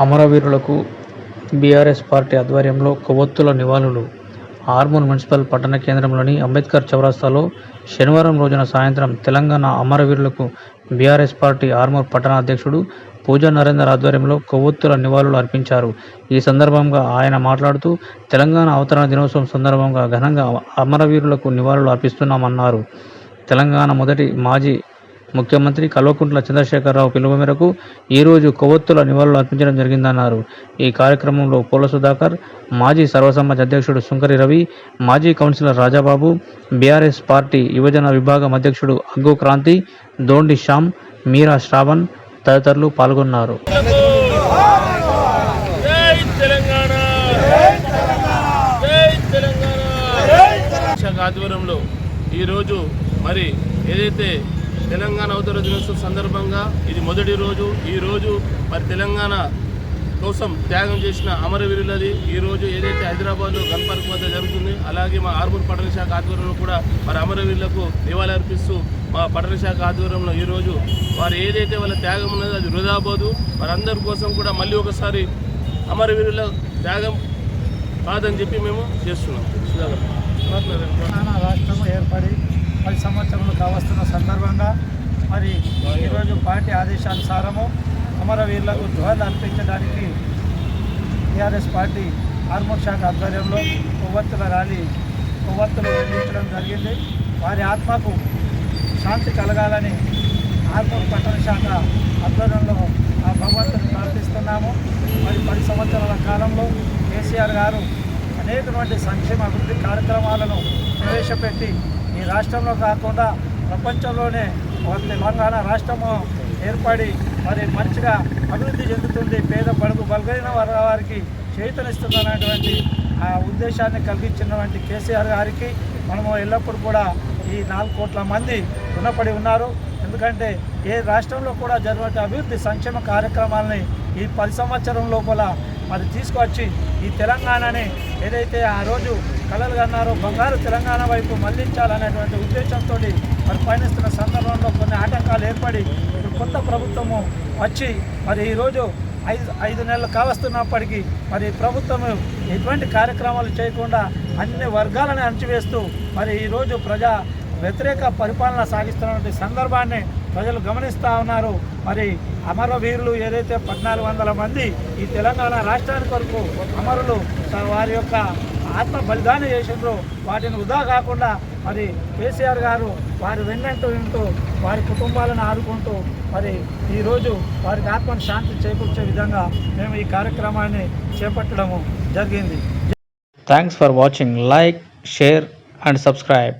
అమరవీరులకు BRS party ఆధ్వర్యంలో కొవ్వొత్తుల నివాళులు. ఆర్మూర్ మున్సిపల్ పట్టణ కేంద్రంలోని అంబేద్కర్ చౌరస్తాలో శనివారం రోజున సాయంత్రం తెలంగాణ అమరవీరులకు బీఆర్ఎస్ పార్టీ ఆర్మూర్ పట్టణ అధ్యక్షుడు పూజా నరేందర్ ఆధ్వర్యంలో కొవ్వొత్తుల నివాళులు అర్పించారు. ఈ సందర్భంగా ఆయన మాట్లాడుతూ తెలంగాణ అవతరణ దినోత్సవం సందర్భంగా ఘనంగా అమరవీరులకు నివాళులు అర్పిస్తున్నామన్నారు. తెలంగాణ మొదటి మాజీ ముఖ్యమంత్రి కల్వకుంట్ల చంద్రశేఖరరావు పిలుపు మేరకు ఈరోజు కొవ్వొత్తుల నివాళులు అర్పించడం జరిగిందన్నారు. ఈ కార్యక్రమంలో పోల సుధాకర్, మాజీ సర్వసమాజ్ అధ్యక్షుడు సుంకరి రవి, మాజీ కౌన్సిలర్ రాజాబాబు, బీఆర్ఎస్ పార్టీ యువజన విభాగం అధ్యక్షుడు అగ్గు క్రాంతి, దోండి శ్యామ్, మీరా శ్రావణ్ తదితరులు పాల్గొన్నారు. ఆధ్వర్యంలో ఈరోజు మరి ఏదైతే తెలంగాణ అవతరణ దినోత్సవం సందర్భంగా ఇది మొదటి రోజు. ఈరోజు మరి తెలంగాణ కోసం త్యాగం చేసిన అమరవీరులది ఈరోజు ఏదైతే హైదరాబాద్లో గన్ పార్క్ వద్ద జరుగుతుంది. అలాగే మా ఆర్మూర్ పట్టణ శాఖ ఆధ్వర్యంలో కూడా మరి అమరవీరులకు నివాళులు అర్పిస్తూ మా పట్టణ శాఖ ఆధ్వర్యంలో ఈరోజు వారు ఏదైతే వాళ్ళ త్యాగం ఉన్నదో అది వృధా పోదు. వారందరి కోసం కూడా మళ్ళీ ఒకసారి అమరవీరుల త్యాగం కాదని చెప్పి మేము చేస్తున్నాం. తెలంగాణ రాష్ట్రం ఏర్పడి 10 సంవత్సరాలు కావస్తున్న సందర్భంగా మరి ఈరోజు పార్టీ ఆదేశానుసారము అమరవీరులకు జోహార్లు అర్పించడానికి టీఆర్ఎస్ పార్టీ ఆర్మూర్ శాఖ ఆధ్వర్యంలో కొవ్వొత్తుల ర్యాలీ కొవ్వొత్తులు వెలిగించడం జరిగింది. వారి ఆత్మకు శాంతి కలగాలని ఆర్మూర్ పట్టణ శాఖ ఆధ్వర్యంలో ఆ భగవంతుని ప్రార్థిస్తున్నాము. మరి 10 సంవత్సరాల కాలంలో కేసీఆర్ గారు అనేకటువంటి సంక్షేమ అభివృద్ధి కార్యక్రమాలను ప్రవేశపెట్టి ఈ రాష్ట్రంలో కాకుండా ప్రపంచంలోనే తెలంగాణ రాష్ట్రము ఏర్పడి మరి మంచిగా అభివృద్ధి చెందుతుంది, పేద బడుగు బలగైన వారికి చేయూతనిస్తుందనేటువంటి ఆ ఉద్దేశాన్ని కలిగించినటువంటి కేసీఆర్ గారికి మనము ఎల్లప్పుడూ కూడా ఈ 4 కోట్ల మంది రుణపడి ఉన్నారు. ఎందుకంటే ఏ రాష్ట్రంలో కూడా జరిగిన అభివృద్ధి సంక్షేమ కార్యక్రమాలని ఈ 10 సంవత్సరం లోపల మరి తీసుకొచ్చి ఈ తెలంగాణని ఏదైతే ఆ రోజు కలలు కన్నారో బంగారు తెలంగాణ వైపు మళ్లించాలనేటువంటి ఉద్దేశంతో మరి పయనిస్తున్న సందర్భంలో కొన్ని ఆటంకాలు ఏర్పడి కొత్త ప్రభుత్వము వచ్చి మరి ఈరోజు 5 నెలలు కావస్తున్నప్పటికీ మరి ప్రభుత్వం ఎటువంటి కార్యక్రమాలు చేయకుండా అన్ని వర్గాలను అణచివేస్తూ మరి ఈరోజు ప్రజా వ్యతిరేక పరిపాలన సాగిస్తున్నటువంటి సందర్భాన్ని ప్రజలు గమనిస్తూ ఉన్నారు. మరి అమరవీరులు ఏదైతే 1400 మంది ఈ తెలంగాణ రాష్ట్రానికి కొరకు అమరులు వారి యొక్క ఆత్మ బలిదానం చేసిండ్రు, వాటిని వృధా కాకుండా మరి కేసీఆర్ గారు వారి వెన్నంటూ వింటూ వారి కుటుంబాలను ఆదుకుంటూ మరి ఈరోజు వారికి ఆత్మను శాంతి చేకూర్చే విధంగా మేము ఈ కార్యక్రమాన్ని చేపట్టడము జరిగింది. Thanks for watching. Like, share and subscribe.